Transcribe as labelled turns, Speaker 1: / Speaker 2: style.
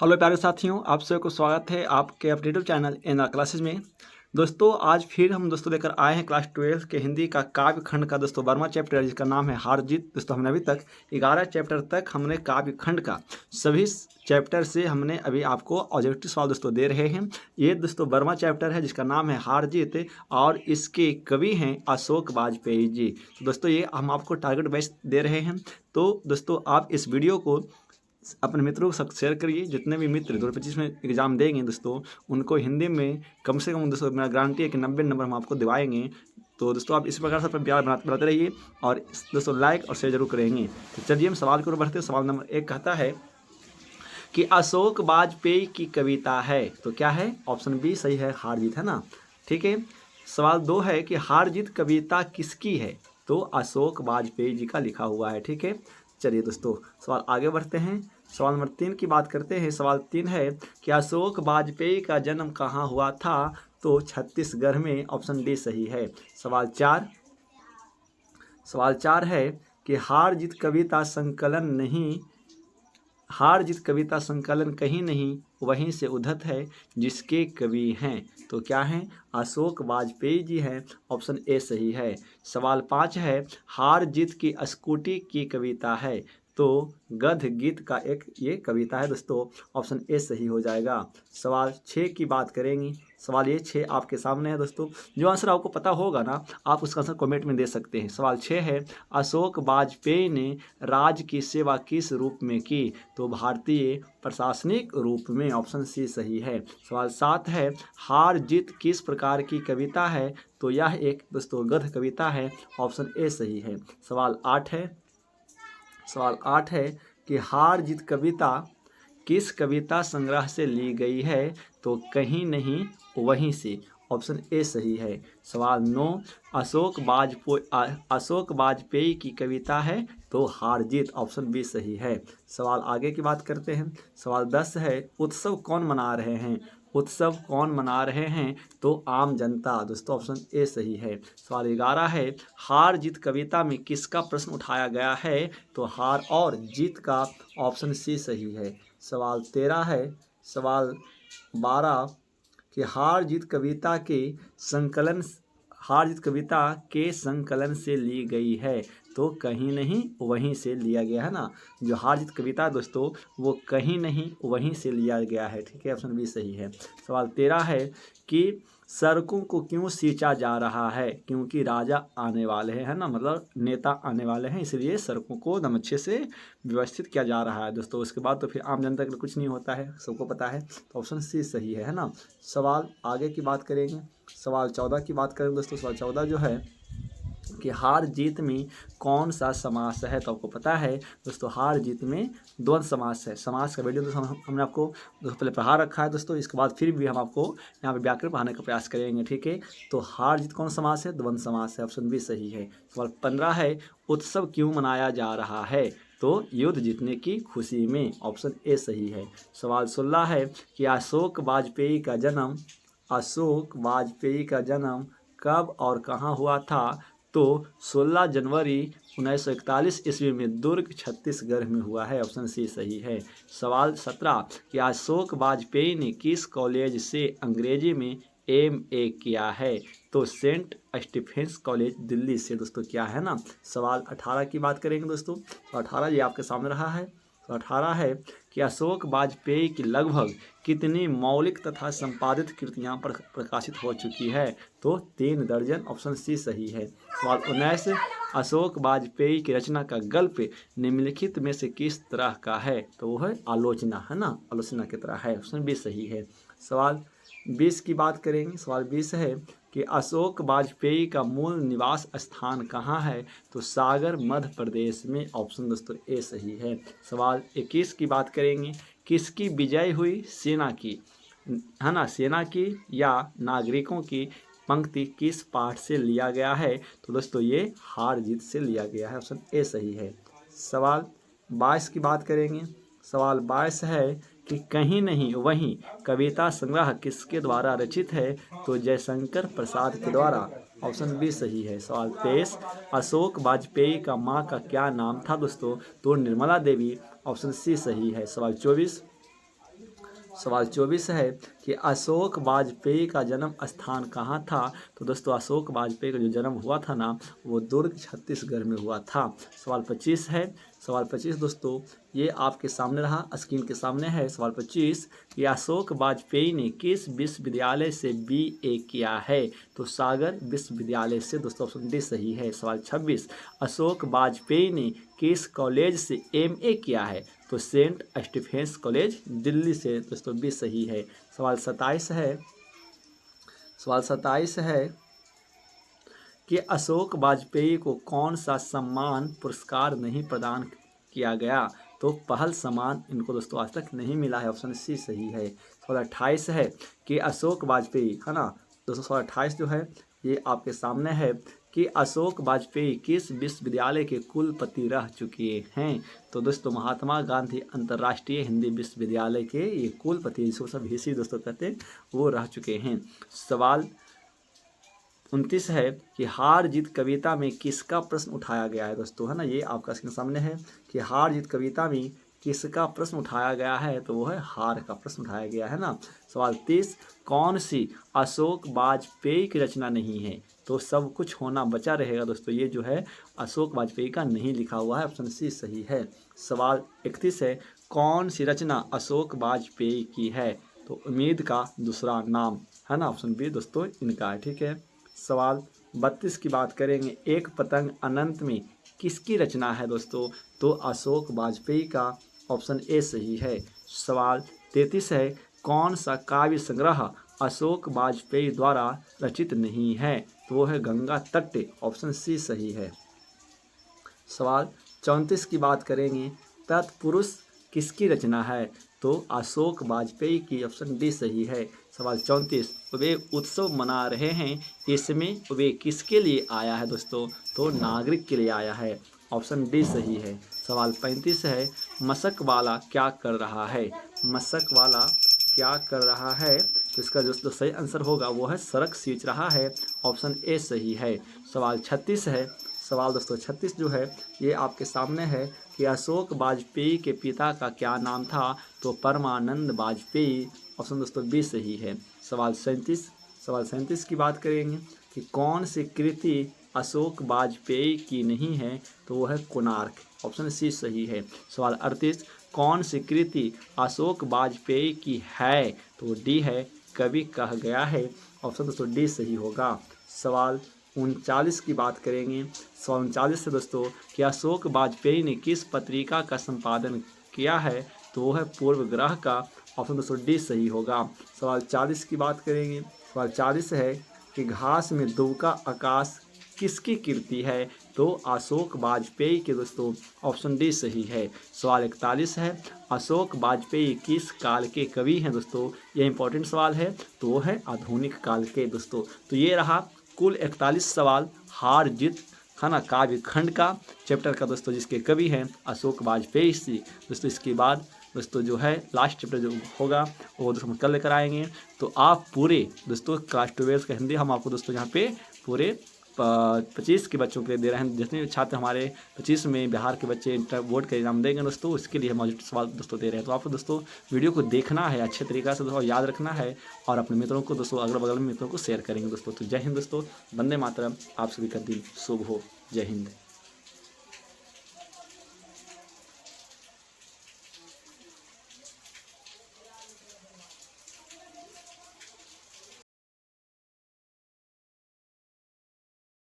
Speaker 1: Hello प्यारे साथियों, आप सभी को स्वागत है आपके अपडेटेड चैनल एनआर क्लासेज में। दोस्तों आज फिर हम लेकर आए हैं क्लास 12 के हिंदी का काव्य खंड का वर्मा चैप्टर, जिसका नाम है हार जीत। दोस्तों हमने अभी तक 11 चैप्टर तक हमने काव्य खंड का सभी चैप्टर से हमने अभी आपको ऑब्जेक्टिव सवाल दे रहे हैं। ये वर्मा चैप्टर है जिसका नाम है हार जीत और इसके कवि हैं अशोक वाजपेयी जी। तो दोस्तों ये हम आपको टारगेट वाइज दे रहे हैं। तो दोस्तों आप इस वीडियो को अपने मित्रों के साथ शेयर करिए। जितने भी मित्र 2025 में एग्जाम देंगे उनको हिंदी में कम से कम मेरा गारंटी है कि 90 नंबर हम आपको दिवाएंगे। तो दोस्तों आप इस प्रकार से अपना प्यार बनाते रहिए और लाइक और शेयर जरूर करेंगे। तो चलिए हम सवाल की ओर बढ़ते हैं। सवाल नंबर 1 कहता है कि अशोक वाजपेयी की कविता है, तो क्या है? ऑप्शन बी सही है, हार जीत है ना। ठीक है। सवाल 2 है कि हार जीत कविता किसकी है? तो अशोक वाजपेयी जी का लिखा हुआ है। ठीक है। चलिए दोस्तों सवाल आगे बढ़ते हैं। सवाल नंबर 3 की बात करते हैं। सवाल 3 है कि अशोक वाजपेयी का जन्म कहाँ हुआ था? तो छत्तीसगढ़ में, ऑप्शन डी सही है। सवाल 4 है कि हार जीत कविता संकलन कहीं नहीं वहीं से उद्धत है, जिसके कवि हैं? तो क्या हैं? अशोक वाजपेयी जी हैं, ऑप्शन ए सही है। सवाल 5 है हार जीत की स्कूटी की कविता है, तो गद्य गीत का एक ये कविता है दोस्तों, ऑप्शन ए सही हो जाएगा। सवाल 6 की बात करेंगे। सवाल ये 6 आपके सामने है दोस्तों। जो आंसर आपको पता होगा ना, आप उसका आंसर कमेंट में दे सकते हैं। सवाल 6 है अशोक वाजपेयी ने राज की सेवा किस रूप में की? तो भारतीय प्रशासनिक रूप में, ऑप्शन सी सही है। सवाल 7 है हार जीत किस प्रकार की कविता है? तो यह एक गद्य कविता है, ऑप्शन ए सही है। सवाल 8 है कि हार जीत कविता किस कविता संग्रह से ली गई है? तो कहीं नहीं वहीं से, ऑप्शन ए सही है। सवाल 9 अशोक वाजपेयी की कविता है, तो हार जीत, ऑप्शन बी सही है। सवाल आगे की बात करते हैं। सवाल 10 है उत्सव कौन मना रहे हैं? तो आम जनता, दोस्तों ऑप्शन ए सही है। सवाल 11 है हार जीत कविता में किसका प्रश्न उठाया गया है? तो हार और जीत का, ऑप्शन सी सही है। सवाल 13 है। सवाल 12 कि हार जीत कविता के संकलन से ली गई है, तो कहीं नहीं वहीं से लिया गया है ना। जो हार जीत कविता है दोस्तों, वो कहीं नहीं वहीं से लिया गया है। ठीक है, ऑप्शन बी सही है। सवाल 13 है कि सड़कों को क्यों सींचा जा रहा है? क्योंकि राजा आने वाले हैं, है ना, मतलब नेता आने वाले हैं, इसलिए सड़कों को एकदम अच्छे से व्यवस्थित किया जा रहा है दोस्तों। उसके बाद तो फिर आम जनता के लिए कुछ नहीं होता है, सबको पता है। तो ऑप्शन सी सही है ना। सवाल आगे की बात करेंगे। सवाल 14 की बात करेंगे दोस्तों। सवाल 14 जो है कि हार जीत में कौन सा समास है? तो आपको पता है दोस्तों, हार जीत में द्वंद्व समास है। समास का वीडियो दोस्तों हमने आपको पहले पढ़ा रखा है दोस्तों। इसके बाद फिर भी हम आपको यहाँ पे व्याकरण पढ़ाने का प्रयास करेंगे। ठीक है। तो हार जीत कौन समास है? द्वंद्व समास है, ऑप्शन बी सही है। सवाल 15 है उत्सव क्यों मनाया जा रहा है? तो युद्ध जीतने की खुशी में, ऑप्शन ए सही है। सवाल 16 है कि अशोक वाजपेयी का जन्म कब और कहाँ हुआ था? तो 16 जनवरी 1941 ईस्वी में दुर्ग छत्तीसगढ़ में हुआ है, ऑप्शन सी सही है। सवाल 17 कि अशोक वाजपेयी ने किस कॉलेज से अंग्रेजी में MA किया है? तो सेंट स्टीफेंस कॉलेज दिल्ली से दोस्तों, क्या है ना। सवाल 18 की बात करेंगे दोस्तों। तो 18 ये आपके सामने रहा है। तो 18 है कि अशोक वाजपेयी की लगभग कितनी मौलिक तथा संपादित कृतियां प्रकाशित हो चुकी है? तो 3 दर्जन, ऑप्शन सी सही है। सवाल 19 अशोक वाजपेयी की रचना का गल्प निम्नलिखित में से किस तरह का है? तो वो है आलोचना, है ना, आलोचना की तरह है, ऑप्शन बी सही है। सवाल 20 की बात करेंगे। सवाल 20 है कि अशोक वाजपेयी का मूल निवास स्थान कहाँ है? तो सागर मध्य प्रदेश में, ऑप्शन दोस्तों ए सही है। सवाल 21 की बात करेंगे। किसकी विजय हुई? सेना की, है ना, सेना की या नागरिकों की पंक्ति किस पाठ से लिया गया है? तो दोस्तों ये हार जीत से लिया गया है, ऑप्शन ए सही है। सवाल 22 की बात करेंगे। सवाल 22 है कि कहीं नहीं वहीं कविता संग्रह किसके द्वारा रचित है? तो जयशंकर प्रसाद के द्वारा, ऑप्शन बी सही है। सवाल 23 अशोक वाजपेयी का माँ का क्या नाम था दोस्तों? तो निर्मला देवी, ऑप्शन सी सही है। सवाल 24 सवाल 24 है कि अशोक वाजपेयी का जन्म स्थान कहाँ था। तो दोस्तों अशोक वाजपेयी का जो जन्म हुआ था ना वो दुर्ग छत्तीसगढ़ में हुआ था। सवाल 25 है। सवाल 25 दोस्तों ये आपके सामने रहा, स्क्रीन के सामने है। सवाल 25 कि अशोक वाजपेयी ने किस विश्वविद्यालय से बीए किया है। तो सागर विश्वविद्यालय से दोस्तों, ऑप्शन डी सही है। सवाल 26 अशोक वाजपेयी ने किस कॉलेज से एमए किया है। तो सेंट स्टीफेंस कॉलेज दिल्ली से दोस्तों, बी सही है। सवाल 27 है। सवाल 27 है कि अशोक वाजपेयी को कौन सा सम्मान पुरस्कार नहीं प्रदान किया गया। तो पहल सम्मान इनको दोस्तों आज तक नहीं मिला है, ऑप्शन सी सही है। सवाल 28 है कि अशोक वाजपेयी, है ना दोस्तों, सवाल 28 जो है ये आपके सामने है कि अशोक वाजपेयी किस विश्वविद्यालय के कुलपति रह चुके हैं। तो दोस्तों महात्मा गांधी अंतर्राष्ट्रीय हिंदी विश्वविद्यालय के ये कुलपति, जिसको सब हिस्सी दोस्तों कहते हैं, वो रह चुके हैं। सवाल 29 है कि हार जीत कविता में किसका प्रश्न उठाया गया है दोस्तों, है ना, ये आपका स्क्रीन सामने है कि हार जीत कविता में किसका प्रश्न उठाया गया है। तो वो है हार का प्रश्न उठाया गया है ना। सवाल 30 कौन सी अशोक वाजपेयी की रचना नहीं है। तो सब कुछ होना बचा रहेगा दोस्तों, ये जो है अशोक वाजपेयी का नहीं लिखा हुआ है, ऑप्शन सी सही है। सवाल 31 है कौन सी रचना अशोक वाजपेयी की है। तो उम्मीद का दूसरा नाम, है ना, ऑप्शन बी दोस्तों इनका है, ठीक है। सवाल 32 की बात करेंगे, एक पतंग अनंत में किसकी रचना है दोस्तों। तो अशोक वाजपेयी का, ऑप्शन ए सही है। सवाल 33 है कौन सा काव्य संग्रह अशोक वाजपेयी द्वारा रचित नहीं है। तो वो है गंगा तट, ऑप्शन सी सही है। सवाल 34 की बात करेंगे, तत्पुरुष किसकी रचना है। तो अशोक वाजपेयी की, ऑप्शन डी सही है। सवाल 34 वे उत्सव मना रहे हैं, इसमें वे किसके लिए आया है दोस्तों। तो नागरिक के लिए आया है, ऑप्शन डी सही है। सवाल 35 है मशक वाला क्या कर रहा है। मशक वाला क्या कर रहा है। तो इसका जो सही आंसर होगा वो है सड़क सींच रहा है, ऑप्शन ए सही है। सवाल 36 है। सवाल दोस्तों 36 जो है ये आपके सामने है कि अशोक वाजपेयी के पिता का क्या नाम था। तो परमानंद वाजपेयी, ऑप्शन दोस्तों बी सही है। सवाल 37 की बात करेंगे कि कौन सी कृति अशोक वाजपेयी की नहीं है। तो वो है कोणार्क, ऑप्शन सी सही है। सवाल 38 कौन सी कृति अशोक वाजपेयी की है। तो डी है कवि कह गया है, ऑप्शन दोस्तों डी सही होगा। सवाल 39 की बात करेंगे। सवाल 39 से दोस्तों कि अशोक वाजपेयी ने किस पत्रिका का संपादन किया है। तो वो है पूर्व ग्रह का, ऑप्शन दोस्तों डी सही होगा। सवाल 40 की बात करेंगे। सवाल 40 है कि घास में दुबका आकाश किसकी कृति है। तो अशोक वाजपेयी के दोस्तों, ऑप्शन डी सही है। सवाल 41 है अशोक वाजपेयी किस काल के कवि हैं दोस्तों। यह इंपॉर्टेंट सवाल है, तो वो है आधुनिक काल के दोस्तों। तो ये रहा कुल 41 सवाल हार जीत खाना काव्य खंड का चैप्टर का दोस्तों, जिसके कवि हैं अशोक वाजपेयी जी दोस्तों। इसके बाद दोस्तों जो है लास्ट चैप्टर जो होगा वो दोस्तों हम कल लेकर आएंगे। तो आप पूरे दोस्तों क्लास 12 का हिंदी हम आपको दोस्तों यहाँ पे पूरे 25 के बच्चों के लिए दे रहे हैं। जितने छात्र हमारे 25 में बिहार के बच्चे इंटर बोर्ड का एग्जाम देंगे दोस्तों, उसके लिए हम मौजूद सवाल दोस्तों दे रहे हैं। तो आपको दोस्तों वीडियो को देखना है अच्छे तरीक़ा से दोस्तों, याद रखना है और अपने मित्रों को दोस्तों अगल बगल में मित्रों को शेयर करेंगे दोस्तों। तो जय हिंद दोस्तों, वंदे मातरम। आप सभी का दिन शुभ हो। जय हिंद।